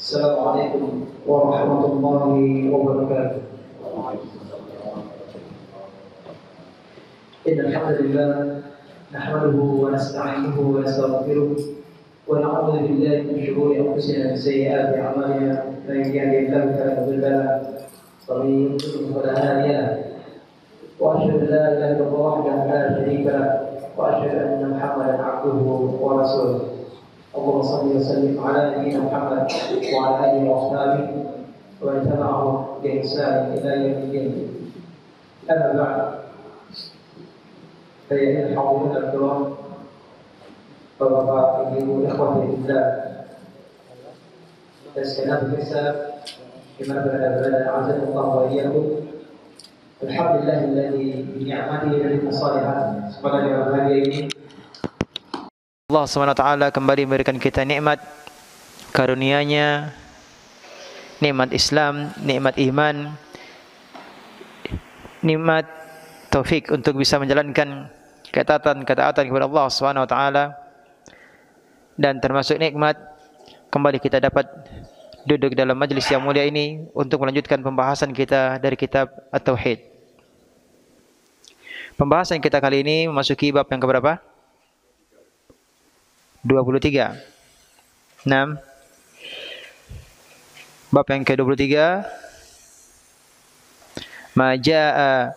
السلام عليكم ورحمة الله وبركاته. إن الحمد لله نحمده ونستعينه ونستغفره ونعوذ بالله من شرور أنفسنا ومن سيئات أعمالنا، من يهده الله فلا مضل له ومن يضلل فلا هادي له، وأشهد أن لا إله إلا الله وحده لا شريك له، وأشهد أن محمدا عبده ورسوله. اللهم صل وسلم على نبينا محمد وعلى آله وأصحابه ومن تبعهم بإحسان إلى يوم الدين. أما بعد، فيا الحاضرين الكرام، Bapak Ibu ikhwati fillah, dan segenap pemirsa dimana berada azanullah wa iyyakum. Alhamdulillah alladzi bi ni'matihi tatimmu shalihat. Semoga di hari ini Allah SWT kembali memberikan kita nikmat karunia-Nya, nikmat Islam, nikmat iman, nikmat taufik untuk bisa menjalankan ketaatan kepada Allah SWT. Dan termasuk nikmat kembali kita dapat duduk dalam majlis yang mulia ini untuk melanjutkan pembahasan kita dari kitab At-Tauhid. Pembahasan kita kali ini memasuki bab yang keberapa? 23. 6. Bab yang ke-23. Ma jaa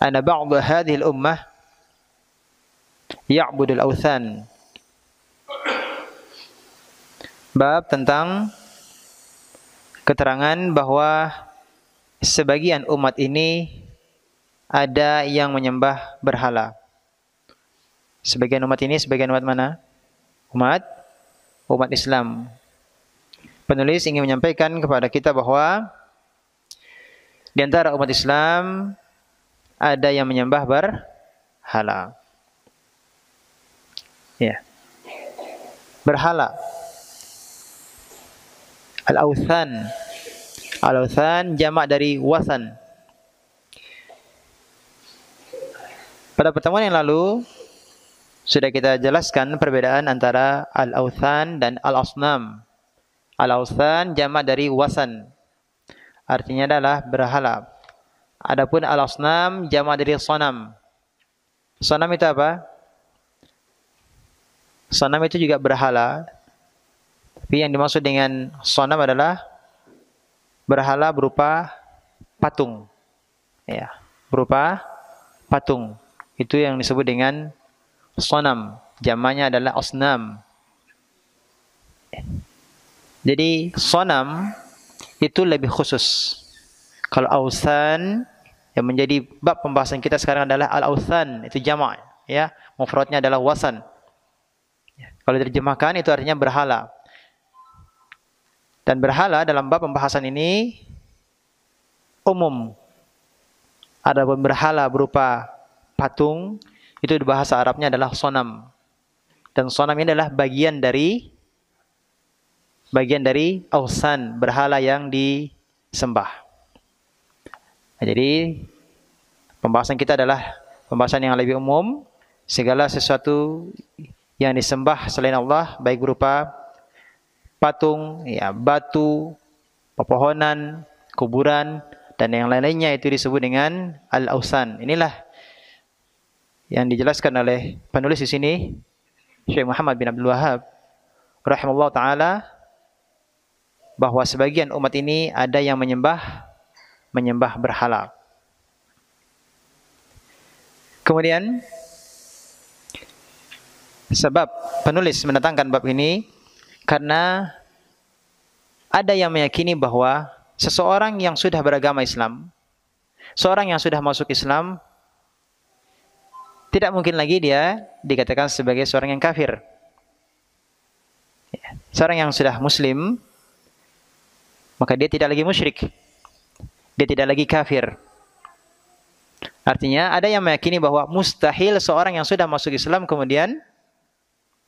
ana ba'd hadhihi al-ummah ya'budu al-awthan. Bab tentang keterangan bahwa sebagian umat ini ada yang menyembah berhala. Sebagian umat ini, sebagian umat mana? Umat Islam. Penulis ingin menyampaikan kepada kita bahwa di antara umat Islam ada yang menyembah berhala. Ya. Berhala. Al-awthan. Al-awthan jamak dari wathan. Pada pertemuan yang lalu sudah kita jelaskan perbedaan antara al-awthan dan al-asnam. Al-awthan jamak dari wathan. Artinya adalah berhala. Adapun al-asnam jamak dari sanam. Sanam itu apa? Sanam itu juga berhala. Tapi yang dimaksud dengan sanam adalah berhala berupa patung. Ya, berupa patung. Itu yang disebut dengan sanam. Jamaknya adalah asnam. Jadi sanam itu lebih khusus. Kalau awthan yang menjadi bab pembahasan kita sekarang adalah al-awthan, itu jamak, ya. Mufradnya adalah wasan. Kalau diterjemahkan itu artinya berhala. Dan berhala dalam bab pembahasan ini umum. Adapun berhala berupa patung itu di bahasa Arabnya adalah sonam. Dan sonam ini adalah bagian dari awsan, berhala yang disembah. Nah, jadi pembahasan kita adalah pembahasan yang lebih umum. Segala sesuatu yang disembah selain Allah, baik berupa patung, ya, batu, pepohonan, kuburan, dan yang lain-lainnya itu disebut dengan al-awthan. Inilah yang dijelaskan oleh penulis di sini, Syekh Muhammad bin Abdul Wahhab rahimahullah taala, bahwa sebagian umat ini ada yang menyembah berhala. Kemudian sebab penulis mendatangkan bab ini karena ada yang meyakini bahwa seseorang yang sudah beragama Islam, seorang yang sudah masuk Islam, tidak mungkin lagi dia dikatakan sebagai seorang yang kafir. Seorang yang sudah Muslim, maka dia tidak lagi musyrik, dia tidak lagi kafir. Artinya ada yang meyakini bahwa mustahil seorang yang sudah masuk Islam kemudian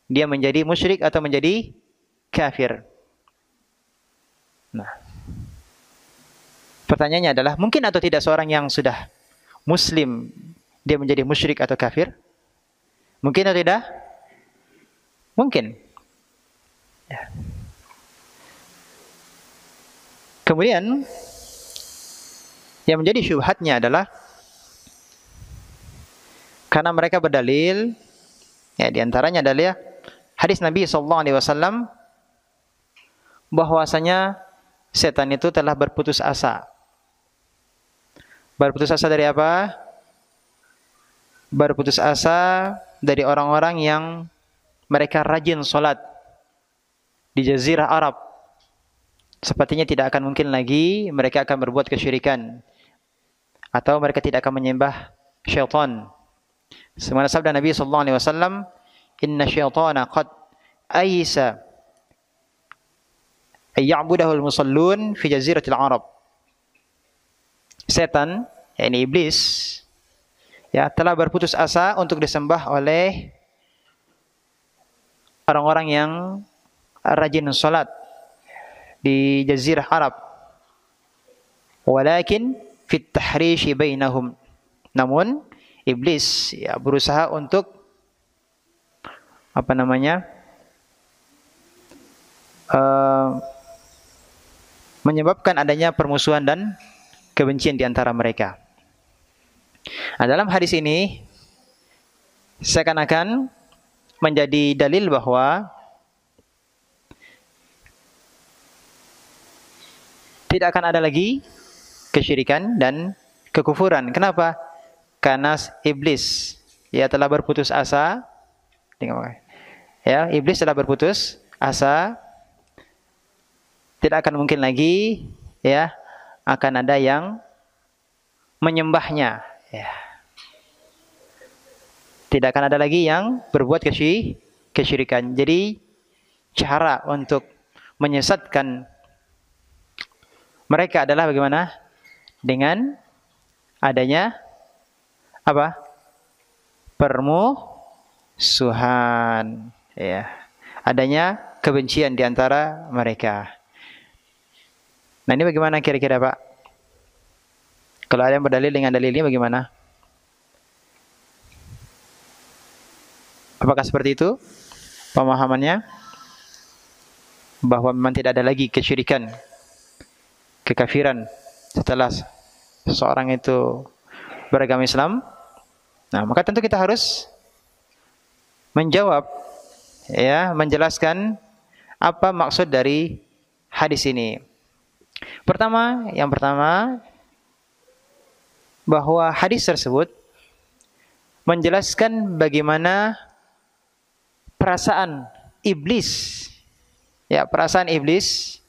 dia menjadi musyrik atau menjadi kafir. Nah, pertanyaannya adalah mungkin atau tidak seorang yang sudah Muslim dia menjadi musyrik atau kafir? Mungkin atau tidak? Mungkin. Ya. Kemudian yang menjadi syubhatnya adalah karena mereka berdalil, ya diantaranya adalah hadis Nabi SAW bahwasanya setan itu telah berputus asa. Berputus asa dari apa? Berputus asa dari orang-orang yang mereka rajin sholat di Jazirah Arab. Sepertinya tidak akan mungkin lagi mereka akan berbuat kesyirikan, atau mereka tidak akan menyembah syaitan. Semana sabda Nabi SAW, Inna syaitana qad aisa ayya'budahul musallun fi jaziratil Arab. Setan, yakni iblis, ya telah berputus asa untuk disembah oleh orang-orang yang rajin salat di Jazirah Arab. Walakin fit tahrishi bainahum. Namun iblis ya berusaha untuk menyebabkan adanya permusuhan dan kebencian di antara mereka. Nah, dalam hadis ini seakan-akan menjadi dalil bahwa tidak akan ada lagi kesyirikan dan kekufuran. Kenapa? Karena iblis ya telah berputus asa. Ya, iblis telah berputus asa. Tidak akan mungkin lagi ya akan ada yang menyembahnya. Ya. Tidak akan ada lagi yang berbuat kesyirikan. Jadi cara untuk menyesatkan mereka adalah bagaimana? Dengan adanya apa? Permusuhan, ya. Adanya kebencian di antara mereka. Nah, ini bagaimana kira-kira, Pak? Kalau ada yang berdalil dengan dalilnya bagaimana? Apakah seperti itu pemahamannya? Bahwa memang tidak ada lagi kesyirikan, kekafiran setelah seseorang itu beragama Islam. Nah, maka tentu kita harus menjawab, ya, menjelaskan apa maksud dari hadis ini. Yang pertama, bahwa hadis tersebut menjelaskan bagaimana perasaan iblis, ya, perasaan iblis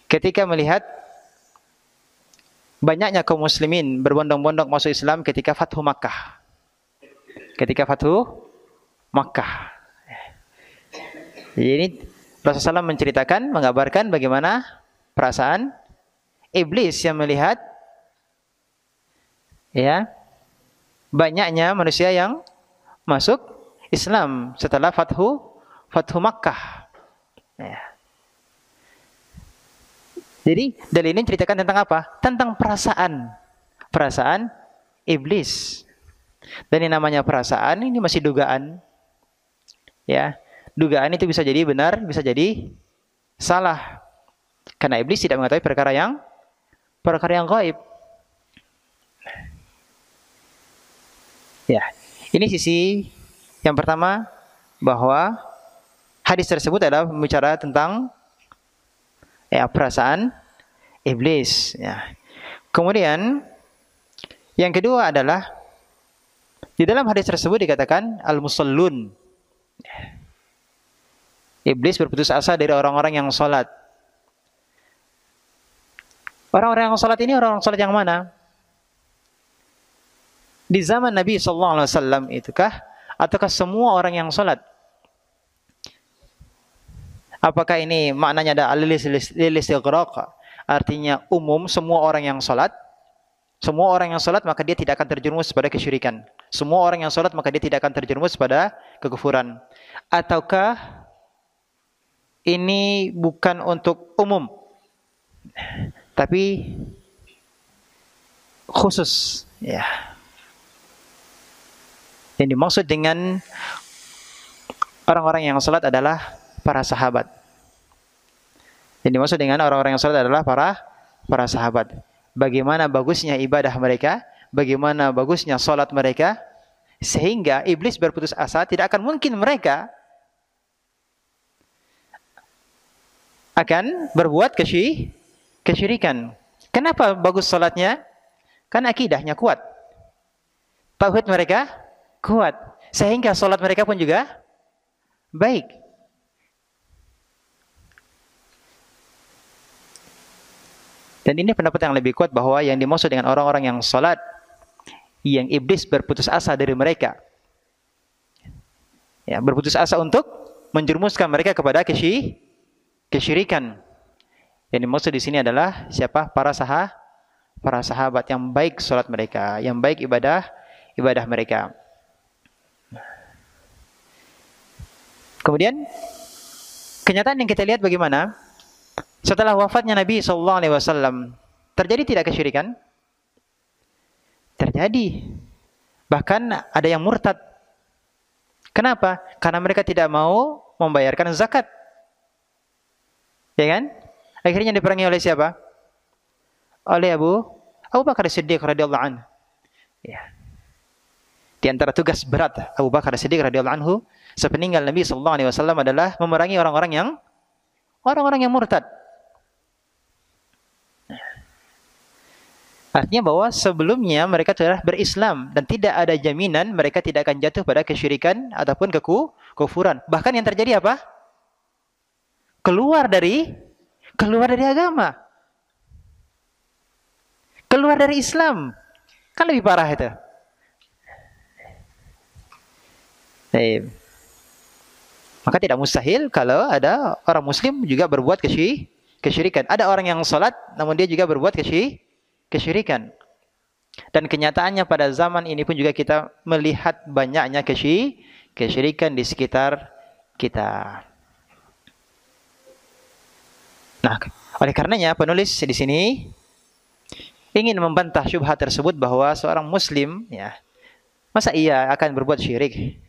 ketika melihat banyaknya kaum muslimin berbondong-bondong masuk Islam ketika Fathu Makkah. Jadi ini Rasulullah SAW menceritakan, mengabarkan bagaimana perasaan iblis yang melihat ya banyaknya manusia yang masuk Islam setelah Fathu Makkah. Ya. Jadi dalil ini ceritakan tentang apa? Tentang perasaan iblis. Dan yang namanya perasaan ini masih dugaan. Ya, dugaan itu bisa jadi benar, bisa jadi salah. Karena iblis tidak mengetahui perkara yang gaib. Ya, ini sisi yang pertama, bahwa hadis tersebut adalah bicara tentang ya perasaan iblis, ya. Kemudian yang kedua adalah di dalam hadis tersebut dikatakan al-musallun. Iblis berputus asa dari orang-orang yang salat. Orang-orang yang salat ini orang-orang salat yang mana? Di zaman Nabi SAW itukah, ataukah semua orang yang salat? Apakah ini maknanya ada al-istighraq, artinya umum semua orang yang salat? Semua orang yang salat maka dia tidak akan terjerumus pada kesyirikan. Semua orang yang salat maka dia tidak akan terjerumus pada kekufuran. Ataukah ini bukan untuk umum, tapi khusus, ya. Yang dimaksud dengan orang-orang yang salat adalah para sahabat. Yang dimaksud dengan orang-orang yang salat adalah para sahabat. Bagaimana bagusnya ibadah mereka, bagaimana bagusnya salat mereka, sehingga iblis berputus asa, tidak akan mungkin mereka akan berbuat kesyirikan. Kenapa bagus salatnya? Karena akidahnya kuat. Tauhid mereka kuat. Sehingga salat mereka pun juga baik. Dan ini pendapat yang lebih kuat bahwa yang dimaksud dengan orang-orang yang salat, yang iblis berputus asa dari mereka. Ya, berputus asa untuk menjerumuskan mereka kepada kesyirikan. Yang dimaksud di sini adalah siapa? Para sahabat yang baik salat mereka, yang baik ibadah mereka. Kemudian kenyataan yang kita lihat bagaimana? Setelah wafatnya Nabi SAW, terjadi tidak kesyirikan? Terjadi. Bahkan ada yang murtad. Kenapa? Karena mereka tidak mau membayarkan zakat. Ya kan? Akhirnya diperangi oleh siapa? Oleh Abu Bakar Siddiq radhiyallahu anhu. Ya. Di antara tugas berat Abu Bakar Siddiq radhiyallahu anhu sepeninggal Nabi SAW adalah memerangi orang-orang yang murtad. Artinya bahwa sebelumnya mereka telah berislam dan tidak ada jaminan mereka tidak akan jatuh pada kesyirikan ataupun kekufuran. Bahkan yang terjadi apa? Keluar dari agama. Keluar dari Islam. Kan lebih parah itu. Maka tidak mustahil kalau ada orang muslim juga berbuat kesyirikan. Ada orang yang salat namun dia juga berbuat kesyirikan. Dan kenyataannya pada zaman ini pun juga kita melihat banyaknya kesyirikan di sekitar kita. Nah, oleh karenanya penulis di sini ingin membantah syubhat tersebut bahwa seorang muslim, ya, masa ia akan berbuat syirik?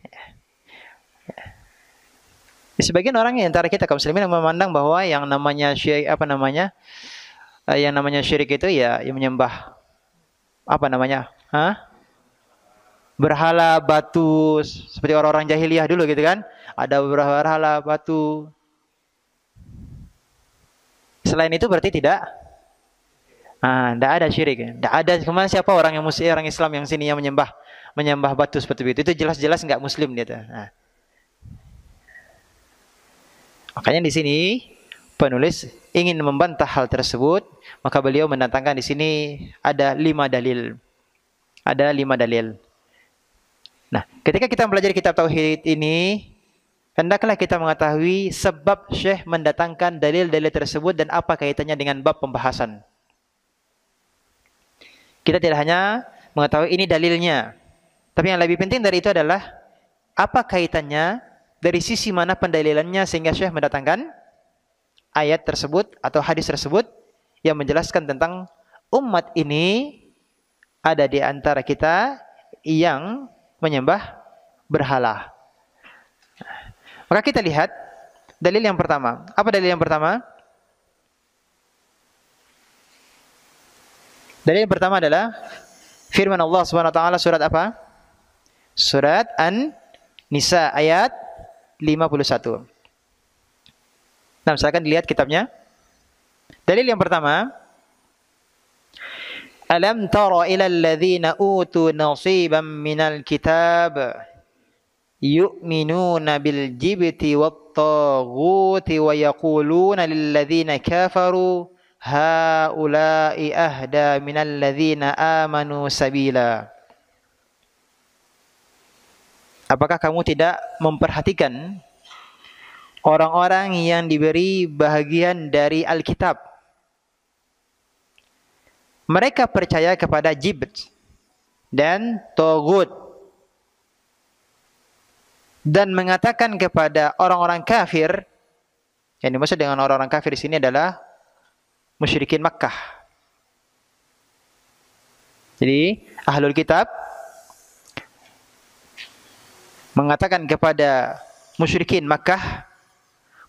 Sebagian orang di antara kita kaum muslimin yang memandang bahwa yang namanya syirik itu ya yang menyembah berhala, batu, seperti orang-orang jahiliyah dulu gitu kan. Ada berhala, batu. Selain itu berarti tidak ada syirik. Tidak ada. Kemana siapa orang Islam yang sini yang menyembah batu seperti itu? Itu jelas-jelas enggak muslim dia. Nah. Makanya di sini penulis ingin membantah hal tersebut, maka beliau mendatangkan di sini ada 5 dalil. Ada 5 dalil. Nah, ketika kita mempelajari kitab tauhid ini, hendaklah kita mengetahui sebab Syekh mendatangkan dalil-dalil tersebut dan apa kaitannya dengan bab pembahasan. Kita tidak hanya mengetahui ini dalilnya, tapi yang lebih penting dari itu adalah apa kaitannya, dari sisi mana pendalilannya sehingga Syekh mendatangkan ayat tersebut atau hadis tersebut yang menjelaskan tentang umat ini ada di antara kita yang menyembah berhala. Maka kita lihat dalil yang pertama. Apa dalil yang pertama? Dalil yang pertama adalah firman Allah Subhanahu wa taala surat apa? Surat An-Nisa ayat 51. Nah, silakan dilihat kitabnya. Dalil yang pertama, alam tara ila alladhina utu nasiban minal kitab yu'minuna bil jibti wat taghuti wa yaquluna lil ladzina kafaru haula'i ahda minal ladzina amanu sabila. Apakah kamu tidak memperhatikan orang-orang yang diberi bahagian dari Alkitab? Mereka percaya kepada jibt dan togut dan mengatakan kepada orang-orang kafir, yang dimaksud dengan orang-orang kafir di sini adalah musyrikin Makkah. Jadi ahlul kitab mengatakan kepada musyrikin Makkah,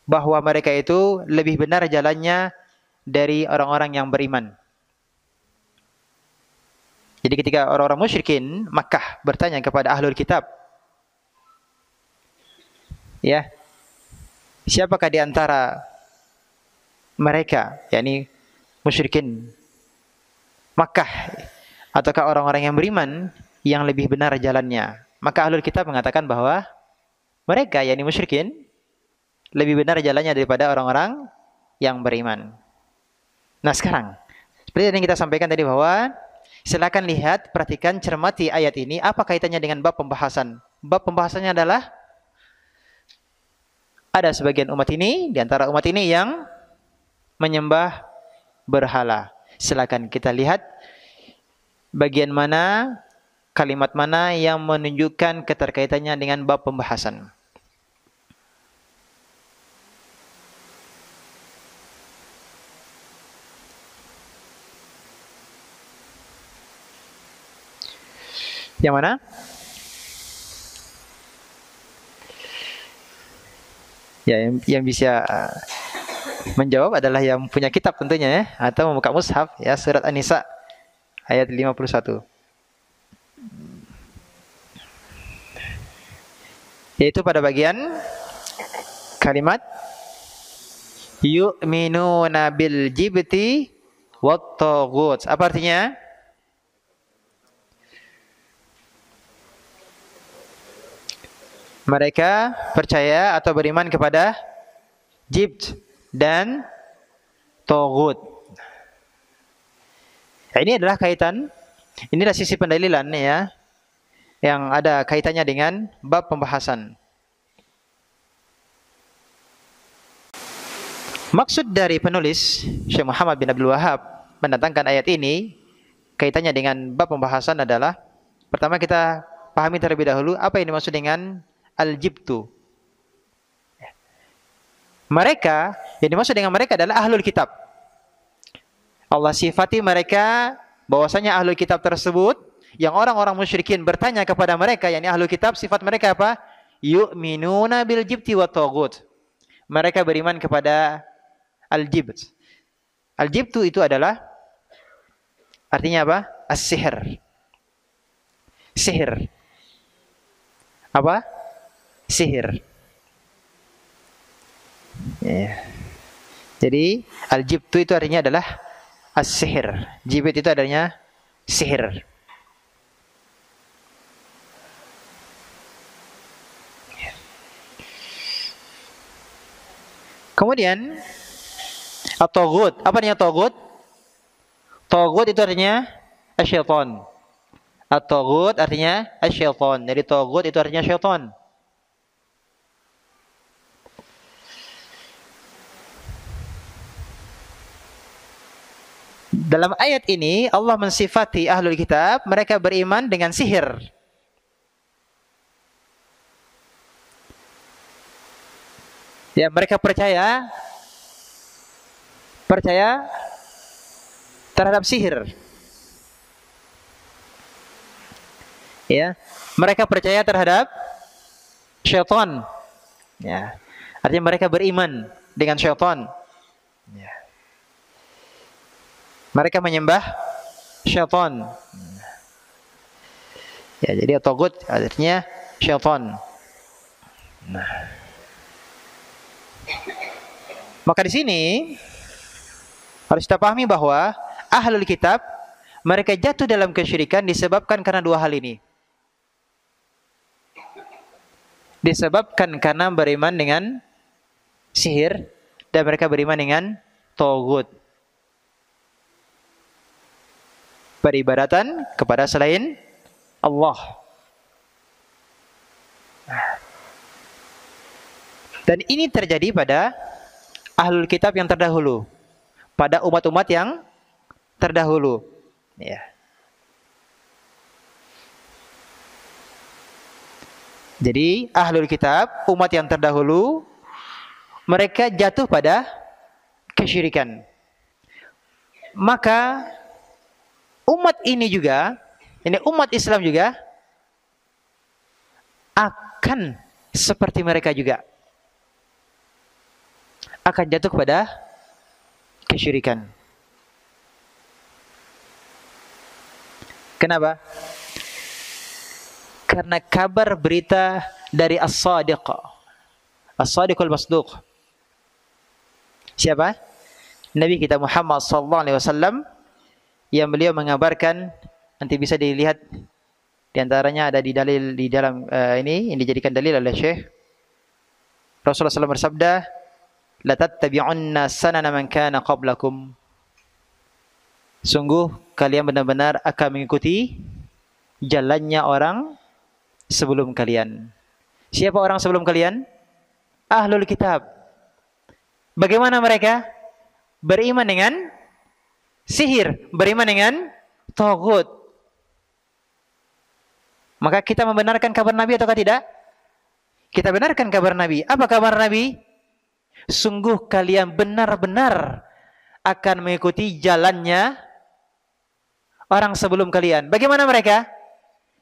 bahwa mereka itu lebih benar jalannya dari orang-orang yang beriman. Jadi ketika orang-orang musyrikin Makkah bertanya kepada ahlul kitab, ya, siapakah di antara mereka, yakni musyrikin Makkah, ataukah orang-orang yang beriman yang lebih benar jalannya? Maka ahlul kitab mengatakan bahwa mereka, yakni musyrikin, lebih benar jalannya daripada orang-orang yang beriman. Nah sekarang, seperti yang kita sampaikan tadi bahwa silakan lihat, perhatikan, cermati ayat ini. Apa kaitannya dengan bab pembahasan? Bab pembahasannya adalah ada sebagian umat ini, di antara umat ini yang menyembah berhala. Silakan kita lihat bagian mana, kalimat mana yang menunjukkan keterkaitannya dengan bab pembahasan. Yang mana? Ya, yang bisa menjawab adalah yang punya kitab tentunya ya, atau membuka mushaf ya, surat An-Nisa ayat 51. Yaitu pada bagian kalimat yu'minuna bil jibti wat taghut. Apa artinya? Mereka percaya atau beriman kepada jibt dan taghut. Ini adalah kaitan, inilah sisi pendalilan ya, yang ada kaitannya dengan bab pembahasan. Maksud dari penulis Syekh Muhammad bin Abdul Wahab mendatangkan ayat ini kaitannya dengan bab pembahasan adalah, pertama kita pahami terlebih dahulu apa yang dimaksud dengan al-jibtu. Mereka, yang dimaksud dengan mereka adalah ahlul kitab. Allah sifati mereka bahwasanya ahlul kitab tersebut, yang orang-orang musyrikin bertanya kepada mereka, yakni ahlul kitab, sifat mereka apa? Yu'minuna bil jibti wa taghut. Mereka beriman kepada al-jibt. Al-jibtu itu adalah artinya apa? As-sihir. Sihir. Apa? Sihir. Ya. Jadi al-jibtu itu artinya adalah as-sihir. Jibt itu adanya sihir. Kemudian at-taghut. Apa artinya taghut? Taghut itu artinya asyaitan. At-taghut artinya asyaitan. Jadi taghut itu artinya syaitan. Dalam ayat ini Allah mensifati ahlul kitab, mereka beriman dengan sihir. Ya, mereka percaya terhadap sihir. Ya, mereka percaya terhadap syaitan. Ya, artinya mereka beriman dengan syaitan. Ya. Mereka menyembah syaitan. Ya, jadi taghut artinya syaitan. Nah. Maka di sini harus kita pahami bahwa ahlul kitab mereka jatuh dalam kesyirikan disebabkan karena dua hal ini. Disebabkan karena beriman dengan sihir dan mereka beriman dengan taghut. Peribadatan kepada selain Allah. Dan ini terjadi pada ahlul kitab yang terdahulu, pada umat-umat yang terdahulu. Ya. Jadi ahlul kitab, umat yang terdahulu, mereka jatuh pada kesyirikan. Maka umat ini juga, ini umat Islam juga akan seperti mereka juga. akan jatuh kepada kesyirikan. Kenapa? Karena kabar berita dari as-sadiq, as-sadiqul masduq. Siapa? Nabi kita Muhammad sallallahu alaihi wasallam, yang beliau mengabarkan, nanti bisa dilihat di antaranya ada di dalil di dalam ini yang dijadikan dalil oleh Syekh. Rasulullah SAW bersabda, la tattabi'unna sanana man kana qablakum. Sungguh kalian benar-benar akan mengikuti jalannya orang sebelum kalian. Siapa orang sebelum kalian? Ahlul kitab. Bagaimana mereka? Beriman dengan sihir, beriman dengan taghut. Maka kita membenarkan kabar Nabi atau tidak? Kita benarkan kabar Nabi. Apa kabar Nabi? Sungguh kalian benar-benar akan mengikuti jalannya orang sebelum kalian. Bagaimana mereka?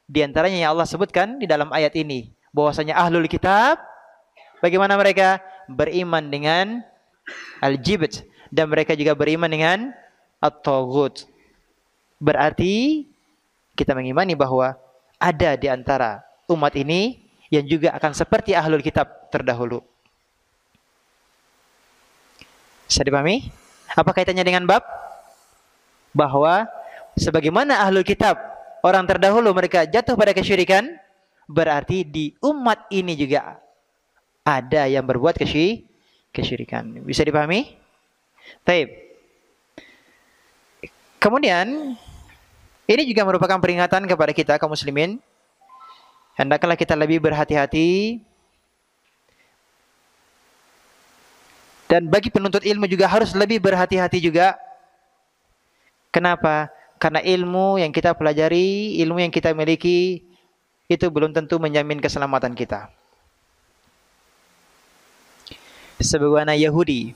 Di antaranya yang Allah sebutkan di dalam ayat ini, bahwasanya ahlul kitab, bagaimana mereka? Beriman dengan al-jibt, dan mereka juga beriman dengan at-taghut. Berarti kita mengimani bahwa ada di antara umat ini yang juga akan seperti ahlul kitab terdahulu. Bisa dipahami? Apa kaitannya dengan bab? Bahwa sebagaimana ahlul kitab, orang terdahulu mereka jatuh pada kesyirikan, berarti di umat ini juga ada yang berbuat kesyirikan. Bisa dipahami? Baik. Kemudian ini juga merupakan peringatan kepada kita kaum muslimin. Hendaklah kita lebih berhati-hati, dan bagi penuntut ilmu juga harus lebih berhati-hati juga. Kenapa? Karena ilmu yang kita pelajari, ilmu yang kita miliki, itu belum tentu menjamin keselamatan kita. Sebagaimana Yahudi,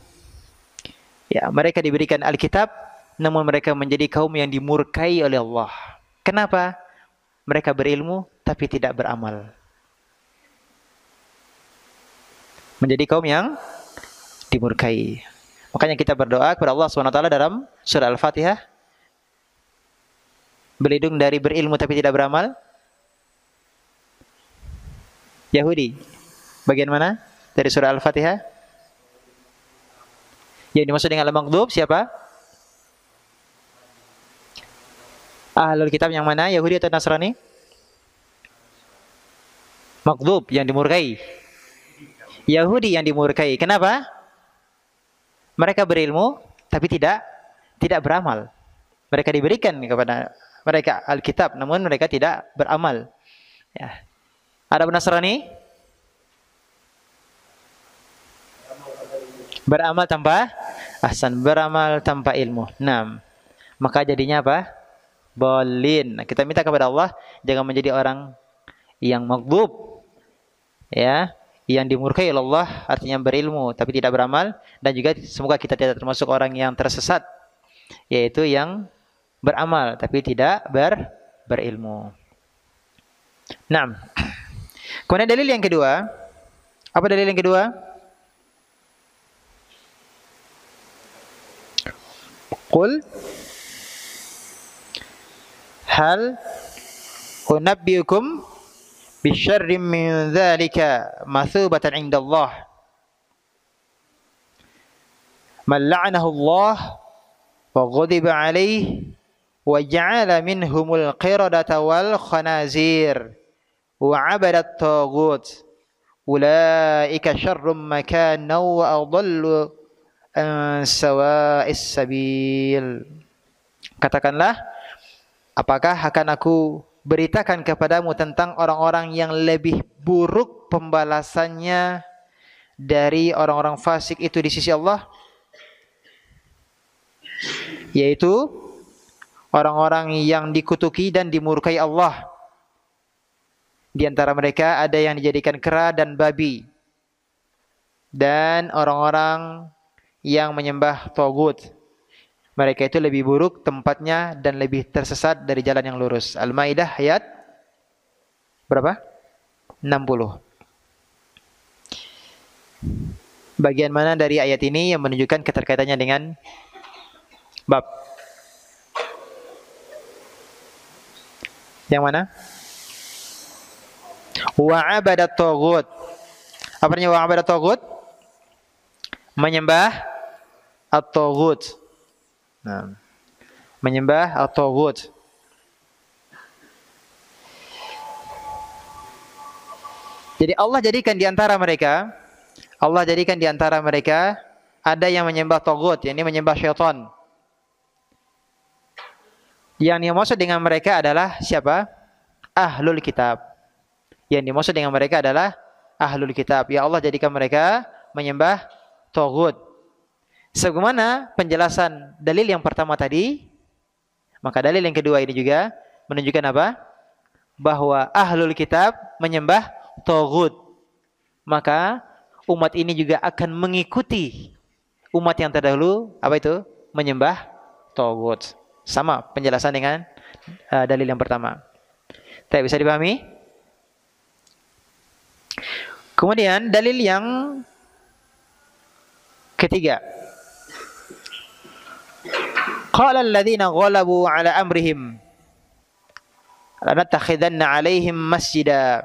ya, mereka diberikan Alkitab, namun mereka menjadi kaum yang dimurkai oleh Allah. Kenapa? Mereka berilmu tapi tidak beramal. Menjadi kaum yang dimurkai. Makanya kita berdoa kepada Allah SWT dalam surah Al-Fatihah, berlindung dari berilmu tapi tidak beramal. Yahudi, bagian mana dari surah Al-Fatihah? Yang dimaksud dengan al-maghdub siapa? Ahlul kitab yang mana? Yahudi atau Nasrani? Maghdub, yang dimurkai. Yahudi yang dimurkai. Kenapa? Mereka berilmu tapi tidak beramal. Mereka diberikan kepada mereka Alkitab, namun mereka tidak beramal. Ya. Ada Nasrani? Beramal tanpa beramal tanpa ilmu. Nah, maka jadinya apa? Bolin. Nah, kita minta kepada Allah jangan menjadi orang yang maghdub, ya, yang dimurkai oleh Allah, artinya berilmu tapi tidak beramal, dan juga semoga kita tidak termasuk orang yang tersesat, yaitu yang beramal tapi tidak berilmu. Nah, kemudian dalil yang kedua, apa dalil yang kedua? Qul hal unabbiukum bisyarrin min dzalika mathubatan 'inda Allah man la'anahu Allah wa ghadiba 'alaihi wa ja'ala minhumul qiradata wal khanazir wa 'abadat taghut ulaika syarrum makanan wa adallu an sawa'is sabil. Katakanlah, apakah akan aku beritakan kepadamu tentang orang-orang yang lebih buruk pembalasannya dari orang-orang fasik itu di sisi Allah? Yaitu orang-orang yang dikutuki dan dimurkai Allah. Di antara mereka ada yang dijadikan kera dan babi, dan orang-orang yang menyembah tagut. Mereka itu lebih buruk tempatnya dan lebih tersesat dari jalan yang lurus. Al-Maidah ayat berapa? 60. Bagian mana dari ayat ini yang menunjukkan keterkaitannya dengan bab? Yang mana? Wa abadat taghut. Apa artinya wa abadat taghut? Menyembah at-taghut. Nah, menyembah at-taghut. Jadi Allah jadikan di antara mereka, ada yang menyembah taghut, yakni menyembah syaitan. Yang dimaksud dengan mereka adalah siapa? Ahlul kitab. Yang dimaksud dengan mereka adalah ahlul kitab. Ya Allah jadikan mereka menyembah taghut. Sebagaimana penjelasan dalil yang pertama tadi, maka dalil yang kedua ini juga menunjukkan apa? Bahwa ahlul kitab menyembah taghut. Maka umat ini juga akan mengikuti umat yang terdahulu, apa itu? Menyembah taghut. Sama penjelasan dengan dalil yang pertama. Tidak bisa dipahami? Kemudian dalil yang ketiga. Qala alladhina ghalabu ala amrihim lanattakhidanna alaihim masjida.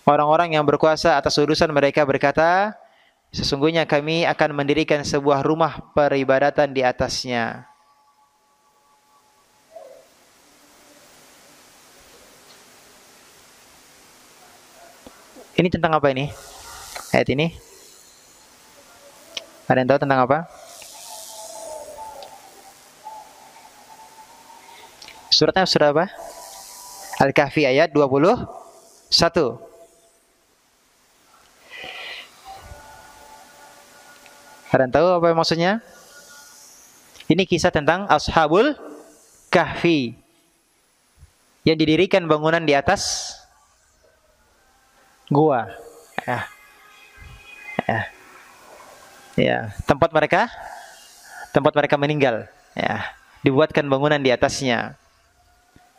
Orang-orang yang berkuasa atas urusan mereka berkata, sesungguhnya kami akan mendirikan sebuah rumah peribadatan di atasnya. Ini tentang apa ini? Ayat ini? Ada yang tahu tentang apa? Suratnya surat apa? Al-Kahfi ayat 21. Ada yang tahu apa maksudnya? Ini kisah tentang Ashabul Kahfi yang didirikan bangunan di atas gua. Tempat mereka meninggal. Ya, dibuatkan bangunan di atasnya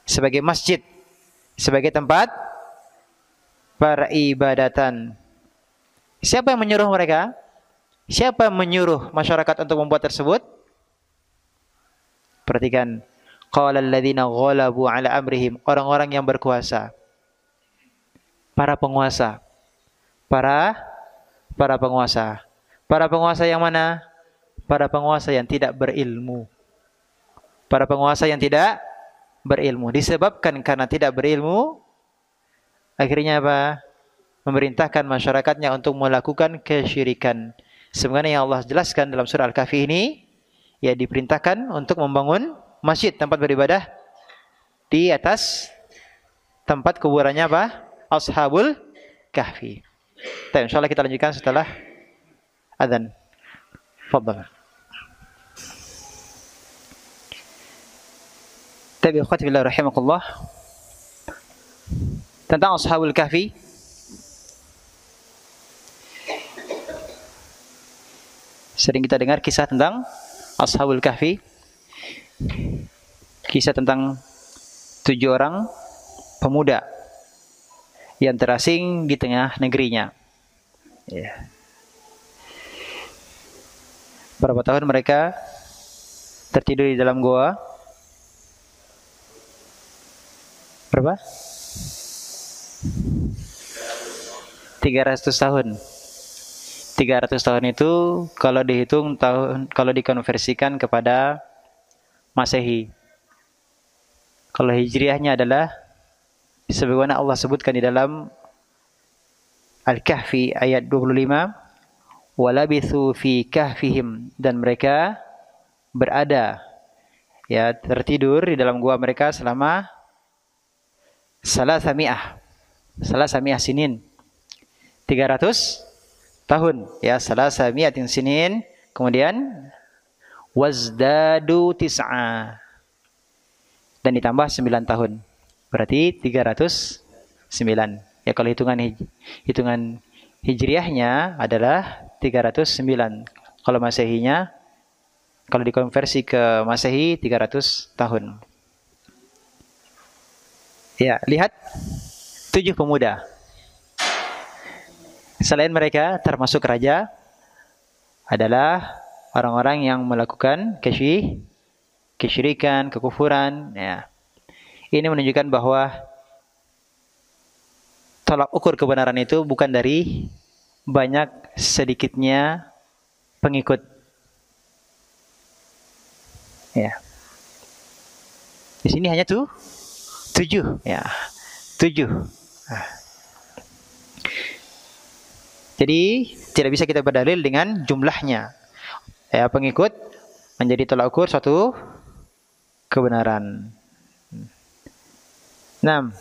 sebagai masjid, sebagai tempat peribadatan. Siapa yang menyuruh mereka? Siapa yang menyuruh masyarakat untuk membuat tersebut? Perhatikan. Qala alladzina ghalabu ala amrihim. Orang-orang yang berkuasa. Para penguasa. Para penguasa. Para penguasa yang mana? Para penguasa yang tidak berilmu. Para penguasa yang tidak berilmu. Disebabkan karena tidak berilmu, akhirnya apa? Memerintahkan masyarakatnya untuk melakukan kesyirikan. Sebagaimana yang Allah jelaskan dalam surah Al-Kahfi ini, ya diperintahkan untuk membangun masjid, tempat beribadah di atas tempat kuburannya apa? Ashabul Kahfi. Insyaallah kita lanjutkan setelah adzan. Fadhal. Tabi akhwati billah rahimakumullah. Tentang Ashabul Kahfi. Sering kita dengar kisah tentang Ashabul Kahfi. Kisah tentang 7 orang pemuda yang terasing di tengah negerinya. Ya. Berapa tahun mereka tertidur di dalam goa? Berapa? 300 tahun. 300 tahun itu kalau dihitung tahun, kalau dikonversikan kepada Masehi. Kalau Hijriahnya adalah sebagaimana Allah sebutkan di dalam Al-Kahfi ayat 25, walabithu fi kahfihim, dan mereka berada, ya, tertidur di dalam gua mereka selama salasami'ah sinin, 300 tahun, ya, salasami'atin sinin. Kemudian wazdadu tis'a, dan ditambah 9 tahun, berarti 309. Ya, kalau hitungan Hijriahnya adalah 309. Kalau Masehinya, kalau dikonversi ke Masehi 300 tahun. Ya, lihat 7 pemuda. Selain mereka termasuk raja adalah orang-orang yang melakukan kesyirikan, kekufuran. Ya. Ini menunjukkan bahwa tolak ukur kebenaran itu bukan dari banyak sedikitnya pengikut. Ya. Di sini hanya 7. Ya. 7. Nah. Jadi tidak bisa kita berdalil dengan jumlahnya. Ya, pengikut menjadi tolak ukur suatu kebenaran. Nah,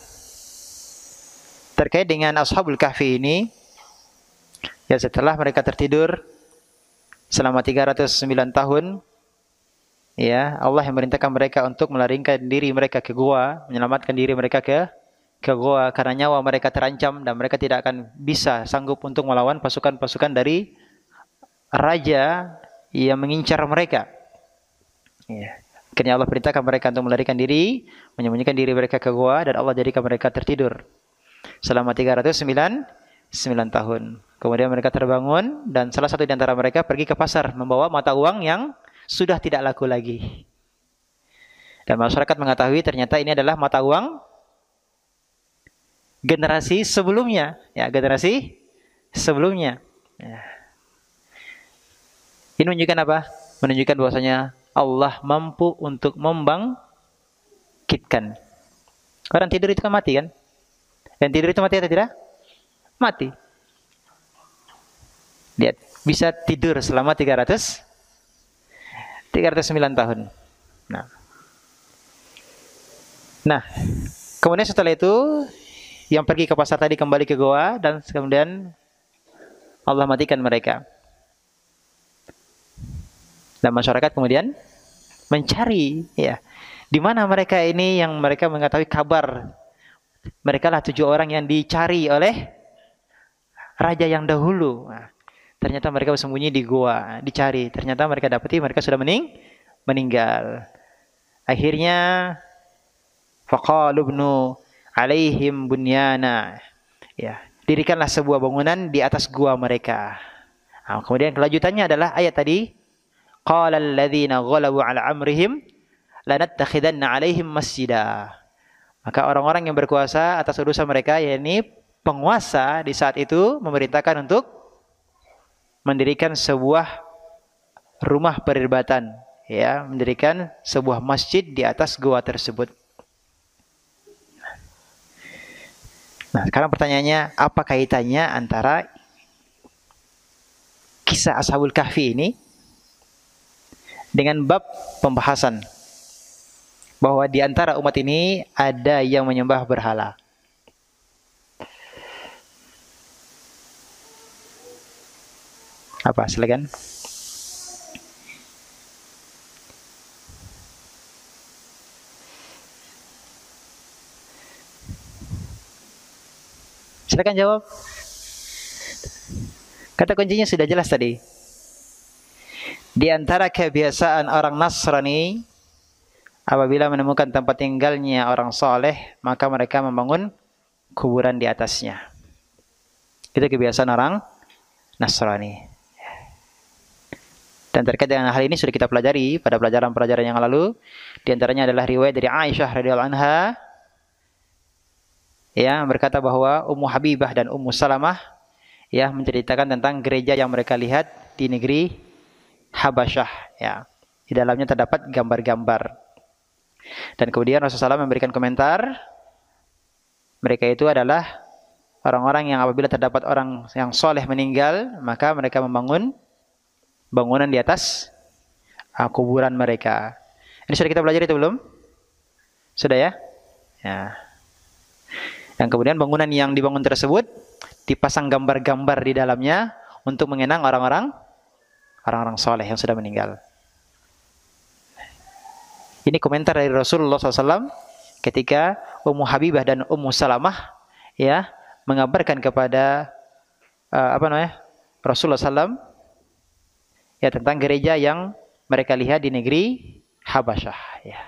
terkait dengan Ashabul Kahfi ini, ya setelah mereka tertidur selama 309 tahun, ya Allah yang memerintahkan mereka untuk melarikan diri mereka ke gua, menyelamatkan diri mereka ke gua karena nyawa mereka terancam dan mereka tidak akan bisa sanggup untuk melawan pasukan-pasukan dari raja yang mengincar mereka. Ya. Akhirnya Allah perintahkan mereka untuk melarikan diri, menyembunyikan diri mereka ke gua dan Allah jadikan mereka tertidur selama 309 tahun. Kemudian mereka terbangun dan salah satu di antara mereka pergi ke pasar membawa mata uang yang sudah tidak laku lagi. Dan masyarakat mengetahui ternyata ini adalah mata uang generasi sebelumnya, ya generasi sebelumnya. Ya. Ini menunjukkan apa? Menunjukkan bahwasanya Allah mampu untuk membangkitkan. Orang tidur itu kan mati kan? Yang tidur itu mati atau tidak? Mati. Lihat, bisa tidur selama 309 tahun. Nah, kemudian setelah itu yang pergi ke pasar tadi kembali ke goa dan kemudian Allah matikan mereka. Dan masyarakat kemudian mencari, ya, di mana mereka ini yang mereka mengetahui kabar. Mereka lah 7 orang yang dicari oleh raja yang dahulu. Nah, ternyata mereka bersembunyi di goa, dicari. Ternyata mereka dapati mereka sudah meninggal. Akhirnya faqalu ibnu alaihim bunyana. Ya, dirikanlah sebuah bangunan di atas gua mereka. Nah, kemudian kelanjutannya adalah ayat tadi, qala alladzina ghalabu ala amrihim lanattakhidanna alaihim masjida. Maka orang-orang yang berkuasa atas urusan mereka, yakni penguasa di saat itu, memerintahkan untuk mendirikan sebuah rumah perisbatan, ya, mendirikan sebuah masjid di atas gua tersebut. Nah, sekarang pertanyaannya, apa kaitannya antara kisah Ashabul Kahfi ini dengan bab pembahasan bahwa di antara umat ini ada yang menyembah berhala? Apa? Silakan. Silakan jawab. Kata kuncinya sudah jelas tadi. Di antara kebiasaan orang Nasrani, apabila menemukan tempat tinggalnya orang soleh, maka mereka membangun kuburan di atasnya. Itu kebiasaan orang Nasrani. Dan terkait dengan hal ini sudah kita pelajari pada pelajaran-pelajaran yang lalu. Di antaranya adalah riwayat dari Aisyah radhiyallahu anha, ya, berkata bahwa Ummu Habibah dan Ummu Salamah, ya, menceritakan tentang gereja yang mereka lihat di negeri Habasyah, ya. Di dalamnya terdapat gambar-gambar. Dan kemudian Rasulullah SAW memberikan komentar, mereka itu adalah orang-orang yang apabila terdapat orang yang soleh meninggal, maka mereka membangun bangunan di atas kuburan mereka. Ini sudah kita pelajari itu belum? Sudah ya? Ya. Dan kemudian bangunan yang dibangun tersebut dipasang gambar-gambar di dalamnya untuk mengenang orang-orang soleh yang sudah meninggal. Ini komentar dari Rasulullah SAW ketika Ummu Habibah dan Ummu Salamah, ya, mengabarkan kepada Rasulullah SAW, ya, tentang gereja yang mereka lihat di negeri Habasyah. Ya.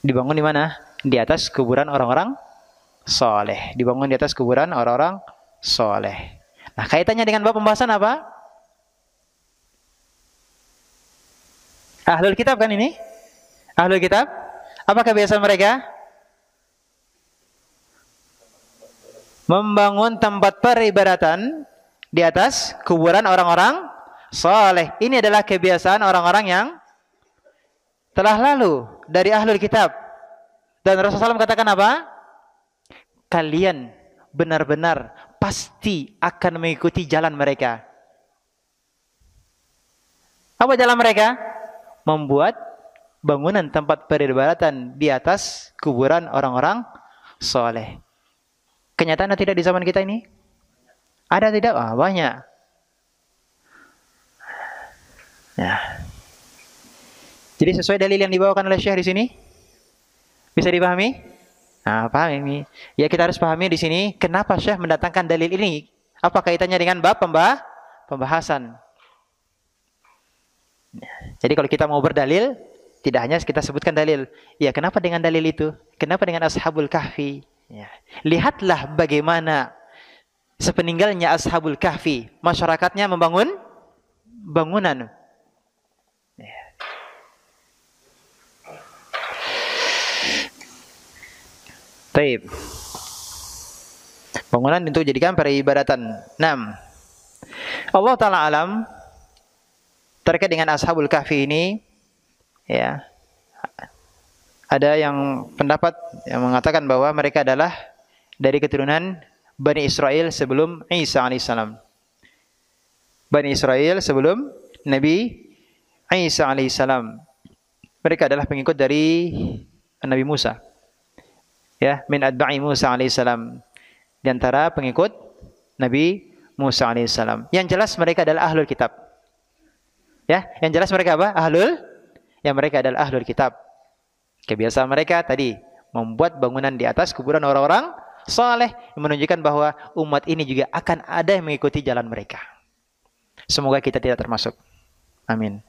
Dibangun di mana? Di atas kuburan orang-orang soleh. Dibangun di atas kuburan orang-orang soleh. Nah, kaitannya dengan bab pembahasan apa? Ahlul kitab kan ini? Ahlul kitab. Apa kebiasaan mereka? Membangun tempat peribadatan di atas kuburan orang-orang soleh. Ini adalah kebiasaan orang-orang yang telah lalu dari ahlul kitab. Dan Rasulullah SAW katakan apa? Kalian benar-benar pasti akan mengikuti jalan mereka. Apa jalan mereka? Membuat bangunan tempat peribadatan di atas kuburan orang-orang soleh. Kenyataan tidak di zaman kita ini? Ada tidak? Ah, banyak. Ya. Jadi sesuai dalil yang dibawakan oleh Syekh di sini, bisa dipahami? Nah, pahami. Ya, kita harus pahami di sini kenapa Syekh mendatangkan dalil ini. Apa kaitannya dengan bab pembahasan? Jadi kalau kita mau berdalil, tidak hanya kita sebutkan dalil. Ya, kenapa dengan dalil itu? Kenapa dengan Ashabul Kahfi? Ya. Lihatlah bagaimana sepeninggalnya Ashabul Kahfi, masyarakatnya membangun bangunan. Ya. Taib. Bangunan untuk dijadikan peribadatan. 6. Allah Ta'ala alam terkait dengan Ashabul Kahfi ini, ya, ada yang pendapat yang mengatakan bahwa mereka adalah dari keturunan Bani Israel sebelum Isa alaihissalam. Bani Israel sebelum Nabi Isa alaihissalam. Mereka adalah pengikut dari Nabi Musa. Ya, min atba'i Musa alaihissalam. Di antara pengikut Nabi Musa alaihissalam. Yang jelas mereka adalah ahlul kitab. Ya, yang jelas mereka apa? Yang mereka adalah ahlul kitab. Kebiasaan mereka tadi membuat bangunan di atas kuburan orang-orang saleh, menunjukkan bahwa umat ini juga akan ada yang mengikuti jalan mereka. Semoga kita tidak termasuk. Amin.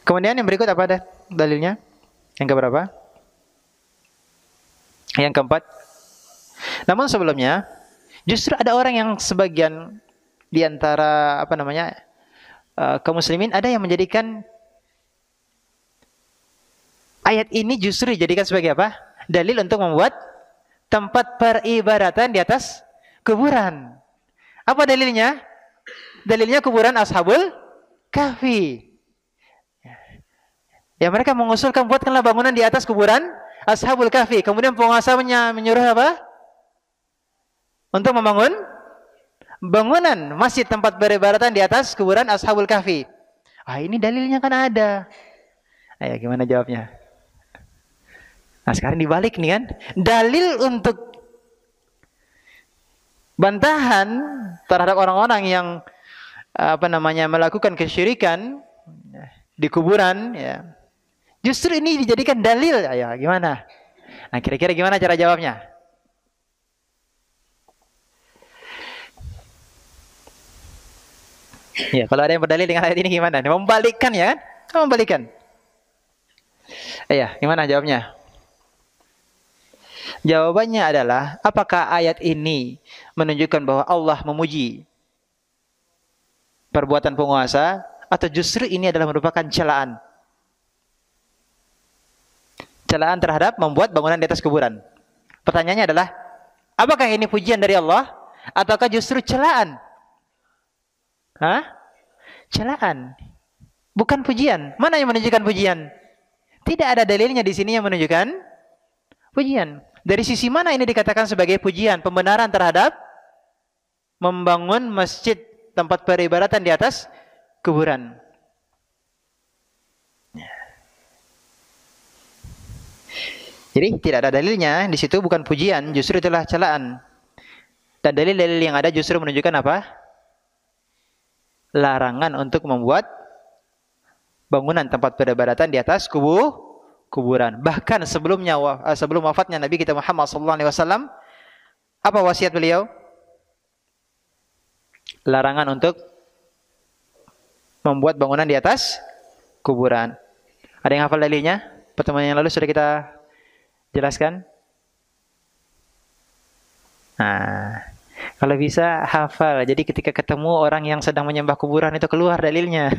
Kemudian yang berikut apa ada dalilnya? Yang keberapa? Yang keempat. Namun sebelumnya, justru ada orang yang sebagian di antara kaum muslimin ada yang menjadikan ayat ini justru dijadikan sebagai apa? Dalil untuk membuat tempat peribadatan di atas kuburan. Apa dalilnya? Dalilnya kuburan Ashabul Kahfi. Ya, mereka mengusulkan buatkanlah bangunan di atas kuburan Ashabul Kahfi. Kemudian penguasanya menyuruh apa? Untuk membangun bangunan masjid tempat beribadatan di atas kuburan Ashabul Kahfi. Ah, ini dalilnya kan ada. Ayo, gimana jawabnya? Nah, sekarang dibalik nih kan. Dalil untuk bantahan terhadap orang-orang yang melakukan kesyirikan di kuburan, ya. Justru ini dijadikan dalil. Ayo, gimana? Nah, kira-kira gimana cara jawabnya? Ya, kalau ada yang berdalil dengan ayat ini gimana? Membalikkan ya kan? Membalikkan. Iya, gimana jawabnya? Jawabannya adalah, apakah ayat ini menunjukkan bahwa Allah memuji perbuatan penguasa, atau justru ini adalah merupakan celaan? Celaan terhadap membuat bangunan di atas kuburan. Pertanyaannya adalah, apakah ini pujian dari Allah, ataukah justru celaan? Hah? Celaan. Bukan pujian. Mana yang menunjukkan pujian? Tidak ada dalilnya di sini yang menunjukkan pujian. Dari sisi mana ini dikatakan sebagai pujian, pembenaran terhadap membangun masjid tempat peribadatan di atas kuburan? Jadi tidak ada dalilnya di situ, bukan pujian, justru itulah celaan. Dan dalil-dalil yang ada justru menunjukkan apa? Larangan untuk membuat bangunan tempat peribadatan di atas kuburan. Bahkan sebelumnya, sebelum wafatnya Nabi kita Muhammad SAW, apa wasiat beliau? Larangan untuk membuat bangunan di atas kuburan. Ada yang hafal dalilnya? Pertemuan yang lalu sudah kita jelaskan. Nah, Kalau bisa hafal. Jadi ketika ketemu orang yang sedang menyembah kuburan itu keluar dalilnya.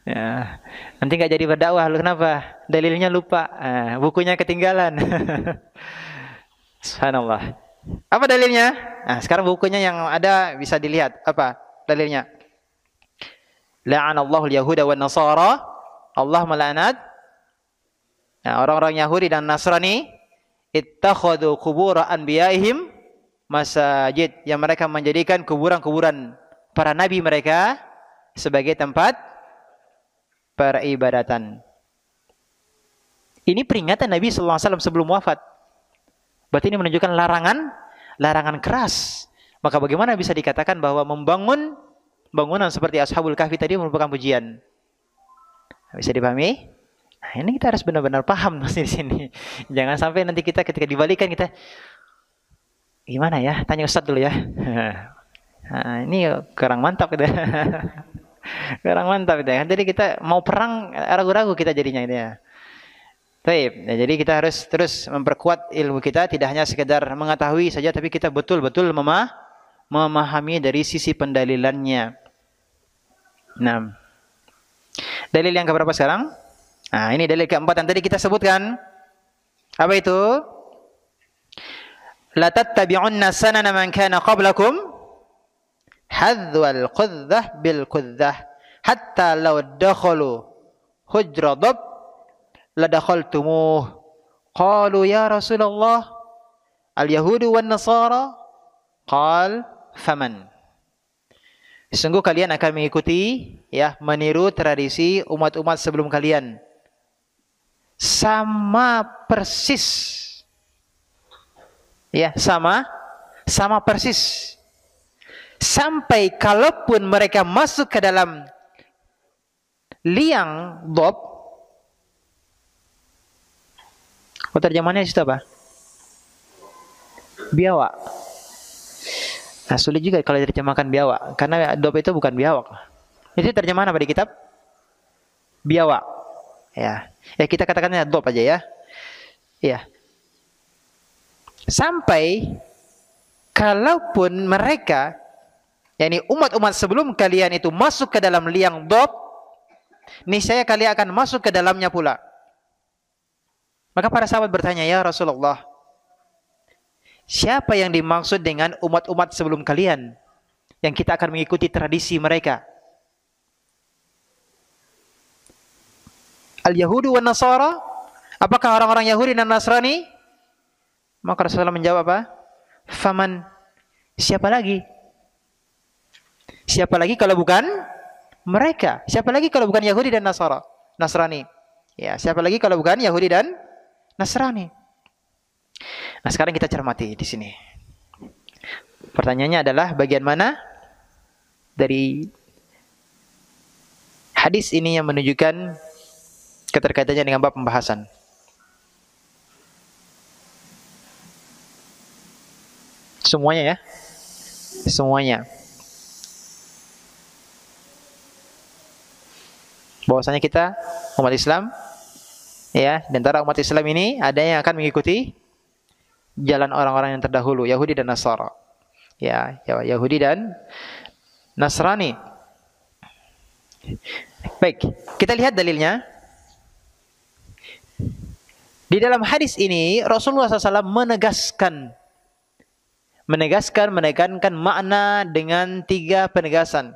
Ya. Nanti nggak jadi berdakwah. Lu kenapa? Dalilnya lupa. Bukunya ketinggalan. Subhanallah. Apa dalilnya? Nah, sekarang bukunya yang ada bisa dilihat. Apa dalilnya? La'anallahu al-yahuda wan nasara. Allah melaknat orang-orang Yahudi dan Nasrani ittakhadhu qubur anbiya'ihim masajid, yang mereka menjadikan kuburan-kuburan para nabi mereka sebagai tempat peribadatan. Ini peringatan Nabi sallallahu alaihi wasallam sebelum wafat. Berarti ini menunjukkan larangan keras. Maka bagaimana bisa dikatakan bahwa membangun bangunan seperti Ashabul Kahfi tadi merupakan pujian? Bisa dipahami? Nah, ini kita harus benar-benar paham di sini. Jangan sampai nanti kita ketika dibalikan kita gimana ya? Tanya Ustaz dulu ya. Nah, ini kurang mantap gitu. Kurang mantap gitu ya. Jadi kita mau perang ragu-ragu kita jadinya gitu ya. Baik, ya, jadi kita harus terus memperkuat ilmu kita, tidak hanya sekedar mengetahui saja, tapi kita betul-betul memahami dari sisi pendalilannya. Nah, dalil yang keberapa sekarang? Nah, ini dalil keempat yang tadi kita sebutkan. Apa itu? La tattabi'unna sanana man kana qablakum hadwal quddah bil quddah hatta law dakhalu hujra dab la dakhaltumuh. Qalu ya Rasulullah al-yahudu wan nasara. Qal faman. Sungguh kalian akan mengikuti ya, meniru tradisi umat-umat sebelum kalian. Sama persis. Ya, sama persis. Sampai kalaupun mereka masuk ke dalam liang dob. Terjemahannya itu apa? Biawak. Nah, sulit juga kalau diterjemahkan biawak, karena dob itu bukan biawak. Itu terjemahan apa di kitab? Biawak. Ya, kita katakannya dob aja ya. Ya. Sampai kalaupun mereka, yakni umat-umat sebelum kalian itu masuk ke dalam liang dob, niscaya kalian akan masuk ke dalamnya pula. Maka para sahabat bertanya, ya Rasulullah, siapa yang dimaksud dengan umat-umat sebelum kalian yang kita akan mengikuti tradisi mereka? Al-Yahudu wan Nasara? Apakah orang-orang Yahudi dan Nasrani? Maka Rasulullah menjawab apa? Faman. Siapa lagi? Siapa lagi kalau bukan mereka? Siapa lagi kalau bukan Yahudi dan Nasrani? Ya, siapa lagi kalau bukan Yahudi dan Nasrani? Nah, sekarang kita cermati di sini. Pertanyaannya adalah bagian mana dari hadis ini yang menunjukkan keterkaitannya dengan bab pembahasan? Semuanya ya. Semuanya. Bahwasanya kita umat Islam ya, di antara umat Islam ini ada yang akan mengikuti jalan orang-orang yang terdahulu, Yahudi dan Nasara. Ya, Yahudi dan Nasrani. Baik, kita lihat dalilnya. Di dalam hadis ini Rasulullah SAW menekankan makna dengan 3 penegasan.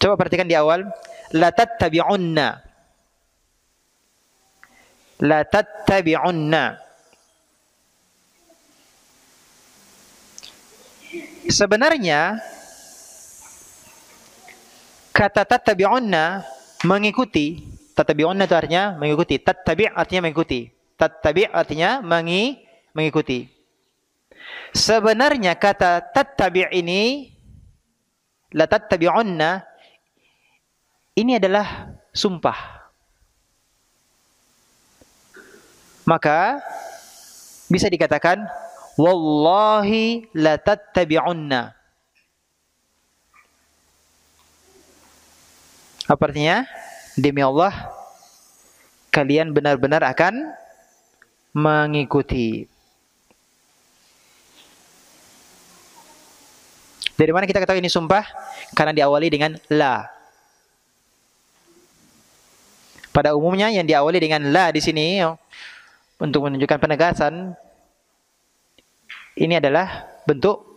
Coba perhatikan di awal, la tattabi'unna. La tattabi'unna. Sebenarnya kata tattabi'unna mengikuti. Tattabi'unna itu artinya mengikuti. Tattabi' artinya mengikuti. Tattabi' artinya mengikuti. Sebenarnya kata tattabi' ini, la tattabi'unna, ini adalah sumpah. Maka bisa dikatakan wallahi la tattabi'unna. Apa artinya? Demi Allah, kalian benar-benar akan mengikuti. Dari mana kita ketahui ini sumpah? Karena diawali dengan la. Pada umumnya yang diawali dengan la di sini untuk menunjukkan penegasan, ini adalah bentuk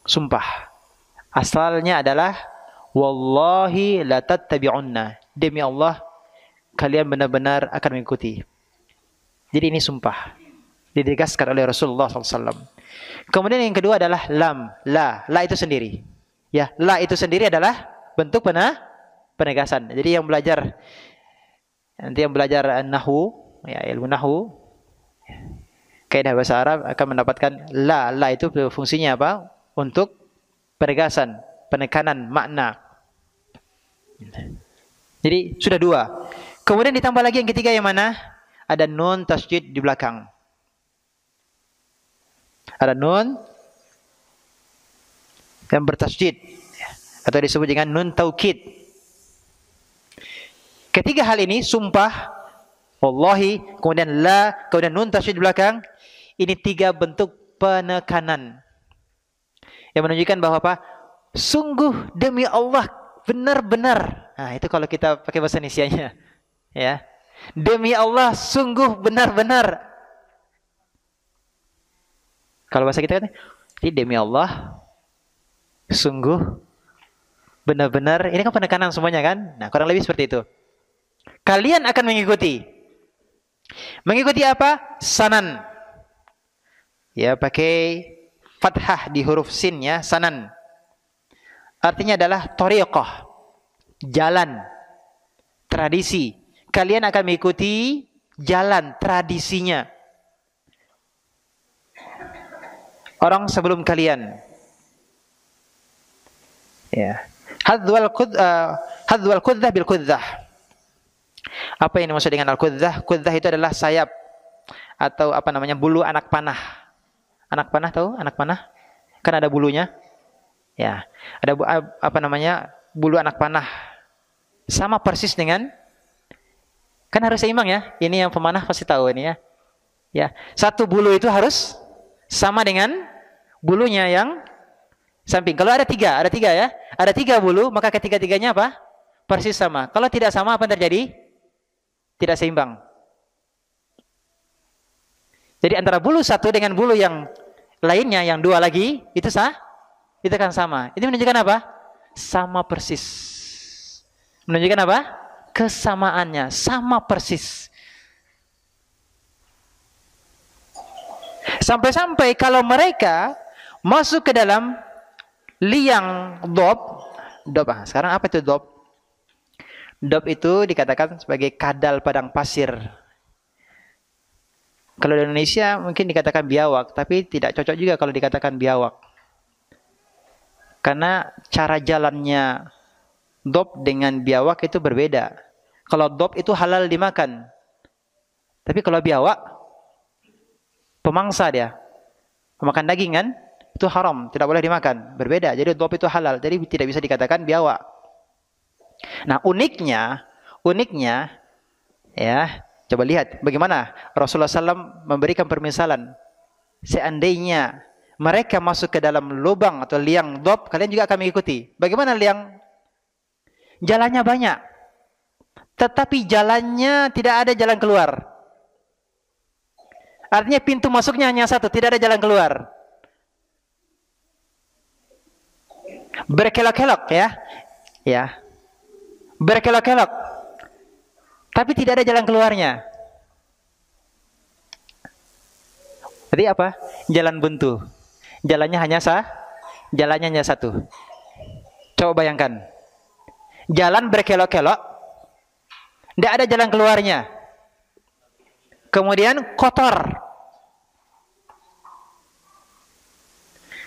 sumpah. Asalnya adalah wallahi la tattabi'unna. Demi Allah kalian benar-benar akan mengikuti. Jadi ini sumpah. Ditegaskan oleh Rasulullah SAW. Kemudian yang kedua adalah lam. La itu sendiri. Ya, la itu sendiri adalah bentuk penegasan. Jadi yang belajar nahwu, ya ilmu nahwu, kaidah bahasa Arab akan mendapatkan la itu fungsinya apa? Untuk penegasan, penekanan makna. Jadi sudah dua. Kemudian ditambah lagi yang ketiga yang mana? Ada nun tasydid di belakang. Ada nun yang bertasydid atau disebut dengan nun taukid. Ketiga hal ini, sumpah, wallahi, kemudian la, kemudian nun tasydid di belakang, ini tiga bentuk penekanan yang menunjukkan bahwa apa? Sungguh demi Allah, benar-benar. Nah, itu kalau kita pakai bahasa Indonesianya, ya. Demi Allah, sungguh benar-benar. Kalau bahasa kita kan, demi Allah, sungguh benar-benar. Ini kan penekanan semuanya kan? Nah, kurang lebih seperti itu. Kalian akan mengikuti. Mengikuti apa? Sanan. Ya, pakai fathah di huruf sin ya, sanan. Artinya adalah thariqah, jalan, tradisi. Kalian akan mengikuti jalan, tradisinya orang sebelum kalian. Ya. Hadzwal quddah bil quddah. Apa yang dimaksud dengan al-quddah? Quddah itu adalah sayap atau apa namanya? Bulu anak panah. Anak panah tahu? Anak panah? Kan ada bulunya. Ya. Ada apa namanya? Bulu anak panah. Sama persis dengan, kan harus seimbang ya. Ini yang pemanah pasti tahu ini ya. Ya. Satu bulu itu harus sama dengan bulunya yang samping. Kalau ada tiga ya. Ada tiga bulu, maka ketiga-tiganya apa? Persis sama. Kalau tidak sama, apa yang terjadi? Tidak seimbang. Jadi antara bulu satu dengan bulu yang lainnya, yang dua lagi, itu itu kan sama. Ini menunjukkan apa? Sama persis. Menunjukkan apa? Kesamaannya, sama persis. Sampai-sampai kalau mereka masuk ke dalam liang dob, sekarang apa itu dob? Dob itu dikatakan sebagai kadal padang pasir. Kalau di Indonesia mungkin dikatakan biawak, tapi tidak cocok juga kalau dikatakan biawak. Karena cara jalannya dob dengan biawak itu berbeda. Kalau dob itu halal dimakan. Tapi kalau biawak, pemangsa dia. Pemakan daging kan? Itu haram, tidak boleh dimakan. Berbeda, jadi dob itu halal. Jadi tidak bisa dikatakan biawak. Nah uniknya, ya, coba lihat bagaimana Rasulullah SAW memberikan permisalan. Seandainya mereka masuk ke dalam lubang atau liang dob, kalian juga akan mengikuti. Bagaimana liang? Jalannya banyak, tetapi jalannya tidak ada jalan keluar. Artinya pintu masuknya hanya satu, tidak ada jalan keluar. Berkelok-kelok ya, berkelok-kelok, tapi tidak ada jalan keluarnya. Jadi apa? Jalan buntu. Jalannya hanya satu. Coba bayangkan. Jalan berkelok-kelok, tidak ada jalan keluarnya. Kemudian kotor.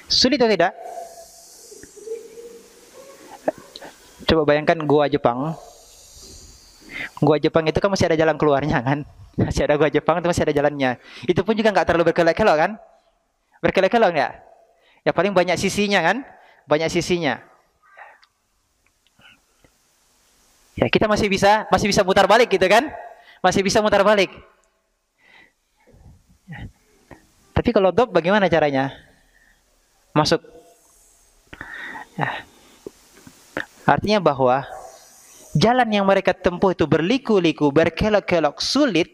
Sulit atau tidak? Coba bayangkan gua Jepang. Gua Jepang itu kan masih ada jalan keluarnya kan? Masih ada gua Jepang itu masih ada jalannya. Itu pun juga nggak terlalu berkelok-kelok kan? Berkelok-kelok nggak? Ya paling banyak sisinya kan? Banyak sisinya. Ya kita masih bisa mutar balik gitu kan? Masih bisa mutar balik. Tapi kalau dob bagaimana caranya? Masuk. Ya. Artinya bahwa jalan yang mereka tempuh itu berliku-liku, berkelok-kelok, sulit,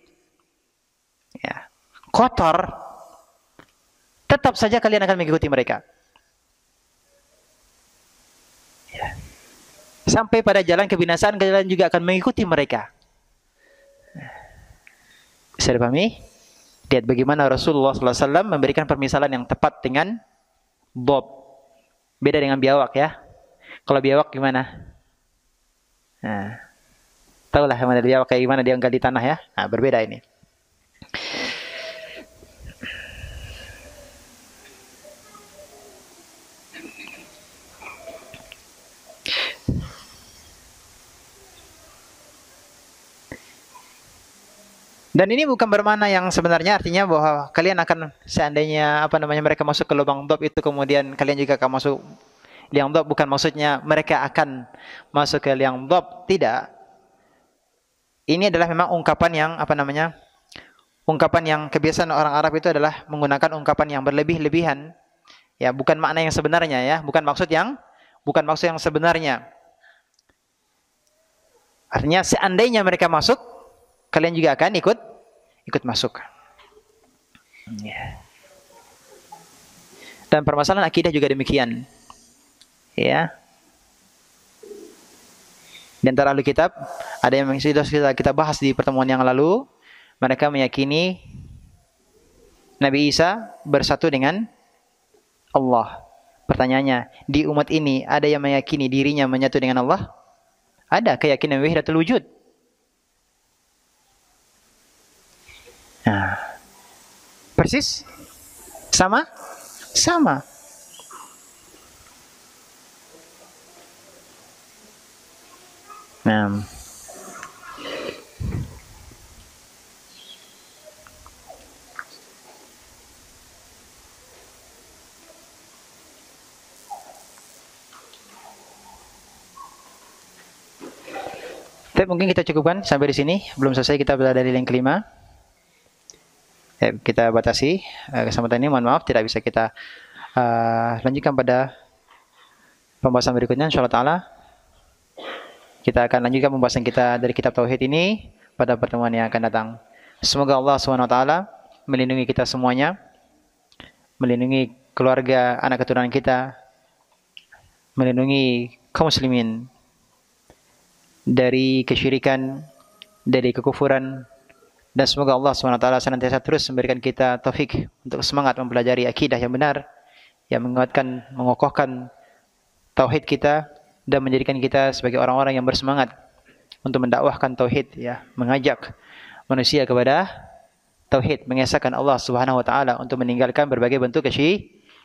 ya, kotor, tetap saja kalian akan mengikuti mereka. Ya. Sampai pada jalan kebinasaan, kalian juga akan mengikuti mereka. Bisa dipahami? Lihat bagaimana Rasulullah SAW memberikan permisalan yang tepat dengan bob. Beda dengan biawak ya. Kalau biawak gimana? Nah, tahulah mana biawak kayak gimana dia gali tanah ya. Nah, berbeda ini. Dan ini bukan bermakna yang sebenarnya artinya bahwa kalian akan seandainya mereka masuk ke lubang dob itu kemudian kalian juga akan masuk liang dob, bukan maksudnya mereka akan masuk ke liang dob, tidak. Ini adalah memang ungkapan yang ungkapan yang kebiasaan orang Arab itu adalah menggunakan ungkapan yang berlebih-lebihan. Ya, bukan makna yang sebenarnya ya, bukan maksud yang sebenarnya. Artinya seandainya mereka masuk, kalian juga akan ikut masuk. Ya. Dan permasalahan akidah juga demikian. Ya. Di antara ahli kitab ada yang sudah kita bahas di pertemuan yang lalu, mereka meyakini Nabi Isa bersatu dengan Allah. Pertanyaannya, di umat ini ada yang meyakini dirinya menyatu dengan Allah? Ada keyakinan wahdatul wujud. Nah, persis sama. Nah, tapi mungkin kita cukupkan sampai di sini. Belum selesai, kita berada di yang kelima. Ya, kita batasi kesempatan ini. Mohon maaf tidak bisa kita lanjutkan pada pembahasan berikutnya. Insyaallah taala kita akan lanjutkan pembahasan kita dari kitab tauhid ini pada pertemuan yang akan datang. Semoga Allah SWT melindungi kita semuanya, melindungi keluarga, anak keturunan kita, melindungi kaum muslimin dari kesyirikan, dari kekufuran, dan semoga Allah SWT senantiasa terus memberikan kita taufik untuk semangat mempelajari akidah yang benar, yang menguatkan, mengokohkan tauhid kita, dan menjadikan kita sebagai orang-orang yang bersemangat untuk mendakwahkan tauhid, ya, mengajak manusia kepada tauhid, mengesahkan Allah Subhanahu wa taala untuk meninggalkan berbagai bentuk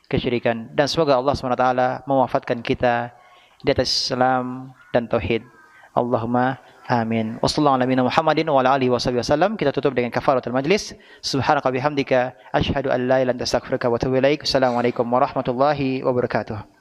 kesyirikan. Dan semoga Allah Subhanahu wa taala mewafatkan kita di atas Islam dan tauhid. Allahumma amin. Wassallallahu ala Muhammadin wa ala alihi wasallam. Kita tutup dengan kafaratul majlis. Subhanaka bihamdika asyhadu an la ilaha illa anta astaghfiruka wa atubu ilaik. Assalamualaikum warahmatullahi wabarakatuh.